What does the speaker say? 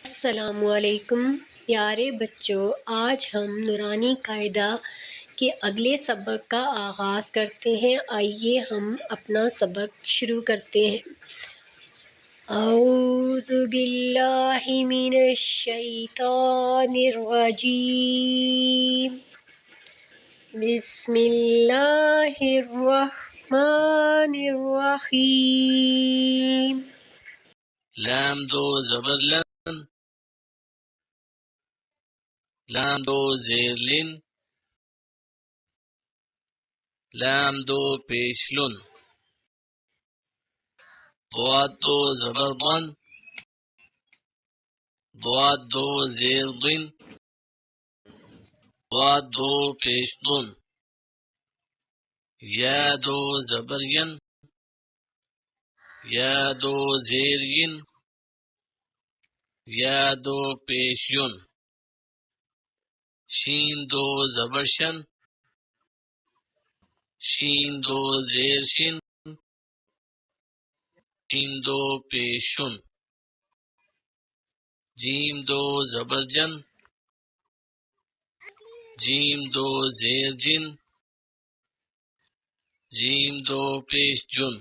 السلام علیکم پیارے بچوں، آج ہم نورانی قاعدہ کے اگلے سبق کا آغاز کرتے ہیں۔ آئیے ہم اپنا سبق شروع کرتے ہیں۔ اعوذ باللہ من الشیطان الرجیم، بسم اللہ الرحمن الرحیم۔ لام دو زبر لن، لام دو زیر لن، لام دو پیش لن، ضاد دو زبر ضن، ضاد دو زیر ضن، ضاد دو پیش ضن، یا دو زبر ین، یا دو زیر ین، یا دو پیش ین، شین دو زبر شن، شین دو زیر شن، شین دو پیش شن، جیم دو زبر جن، جیم دو زیر جن، جیم دو پیش جن،